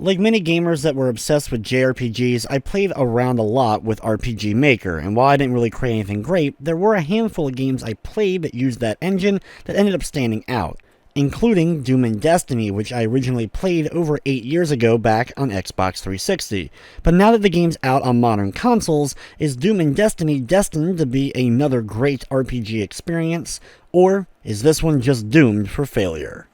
Like many gamers that were obsessed with JRPGs, I played around a lot with RPG Maker, and while I didn't really create anything great, there were a handful of games I played that used that engine that ended up standing out, including Doom and Destiny, which I originally played over 8 years ago back on Xbox 360. But now that the game's out on modern consoles, is Doom and Destiny destined to be another great RPG experience, or is this one just doomed for failure?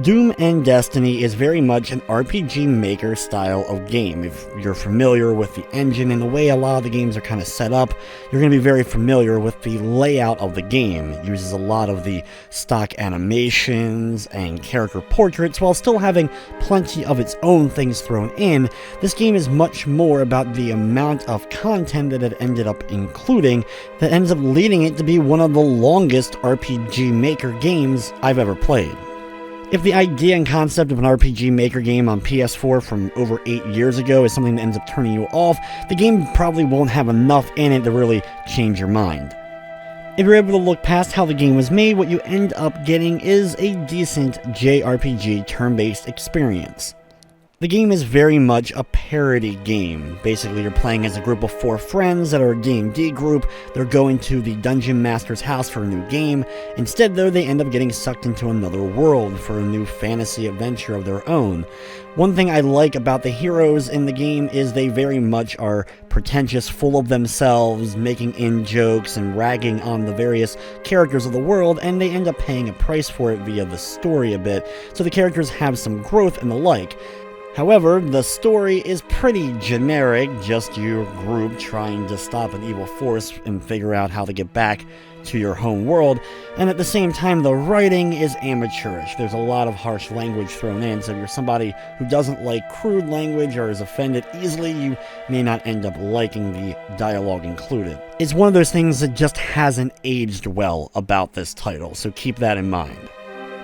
Doom and Destiny is very much an RPG Maker style of game. If you're familiar with the engine and the way a lot of the games are kind of set up, you're going to be very familiar with the layout of the game. It uses a lot of the stock animations and character portraits while still having plenty of its own things thrown in. This game is much more about the amount of content that it ended up including that ends up leading it to be one of the longest RPG Maker games I've ever played. If the idea and concept of an RPG Maker game on PS4 from over 8 years ago is something that ends up turning you off, the game probably won't have enough in it to really change your mind. If you're able to look past how the game was made, what you end up getting is a decent JRPG turn-based experience. The game is very much a parody game. Basically, you're playing as a group of 4 friends that are a D&D group. They're going to the Dungeon Master's house for a new game. Instead, though, they end up getting sucked into another world for a new fantasy adventure of their own. One thing I like about the heroes in the game is they very much are pretentious, full of themselves, making in-jokes and ragging on the various characters of the world, and they end up paying a price for it via the story a bit, so the characters have some growth and the like. However, the story is pretty generic, just your group trying to stop an evil force and figure out how to get back to your home world, and at the same time the writing is amateurish. There's a lot of harsh language thrown in, so if you're somebody who doesn't like crude language or is offended easily, you may not end up liking the dialogue included. It's one of those things that just hasn't aged well about this title, so keep that in mind.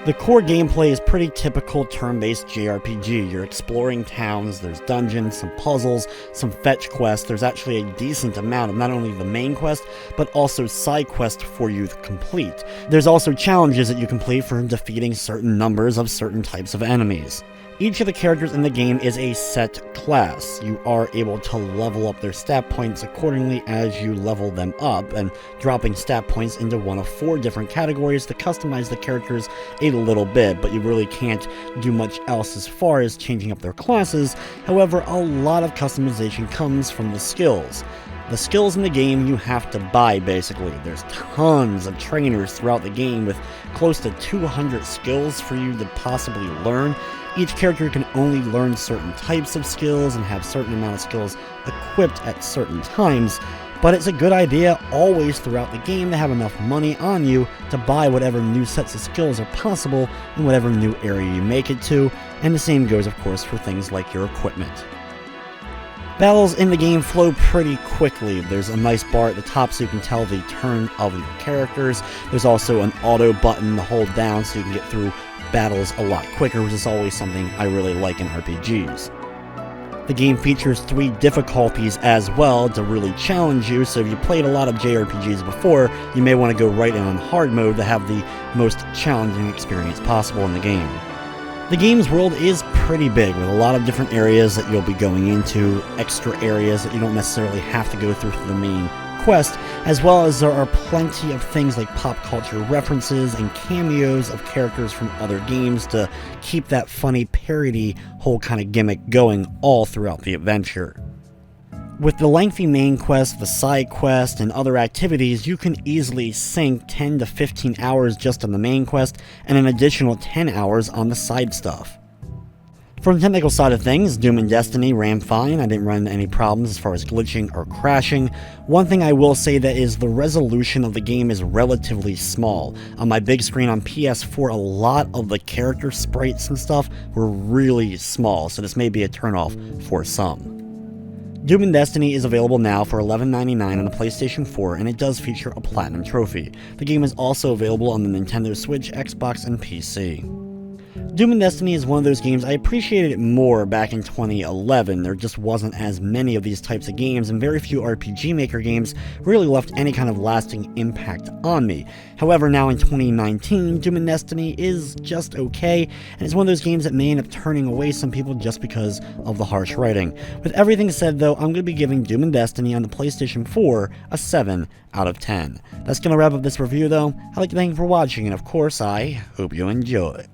The core gameplay is pretty typical turn-based JRPG. You're exploring towns, there's dungeons, some puzzles, some fetch quests. There's actually a decent amount of not only the main quest, but also side quests for you to complete. There's also challenges that you complete for defeating certain numbers of certain types of enemies. Each of the characters in the game is a set class. You are able to level up their stat points accordingly as you level them up, and dropping stat points into one of 4 different categories to customize the characters a little bit, but you really can't do much else as far as changing up their classes. However, a lot of customization comes from the skills. The skills in the game you have to buy, basically. There's tons of trainers throughout the game with close to 200 skills for you to possibly learn. Each character can only learn certain types of skills and have certain amount of skills equipped at certain times, but it's a good idea always throughout the game to have enough money on you to buy whatever new sets of skills are possible in whatever new area you make it to, and the same goes of course for things like your equipment. Battles in the game flow pretty quickly. There's a nice bar at the top so you can tell the turn of your characters. There's also an auto button to hold down so you can get through battles a lot quicker, which is always something I really like in RPGs. The game features 3 difficulties as well to really challenge you, so if you played a lot of JRPGs before, you may want to go right in on hard mode to have the most challenging experience possible in the game. The game's world is pretty big, with a lot of different areas that you'll be going into, extra areas that you don't necessarily have to go through for the main quest, as well as there are plenty of things like pop culture references and cameos of characters from other games to keep that funny parody whole kind of gimmick going all throughout the adventure. With the lengthy main quest, the side quest, and other activities, you can easily sink 10 to 15 hours just on the main quest and an additional 10 hours on the side stuff. From the technical side of things, Doom and Destiny ran fine. I didn't run into any problems as far as glitching or crashing. One thing I will say that is the resolution of the game is relatively small. On my big screen on PS4, a lot of the character sprites and stuff were really small, so this may be a turnoff for some. Doom and Destiny is available now for $11.99 on the PlayStation 4, and it does feature a Platinum trophy. The game is also available on the Nintendo Switch, Xbox, and PC. Doom and Destiny is one of those games I appreciated it more back in 2011. There just wasn't as many of these types of games, and very few RPG Maker games really left any kind of lasting impact on me. However, now in 2019, Doom and Destiny is just okay, and it's one of those games that may end up turning away some people just because of the harsh writing. With everything said though, I'm going to be giving Doom and Destiny on the PlayStation 4 a 7 out of 10. That's going to wrap up this review though. I'd like to thank you for watching, and of course I hope you enjoy.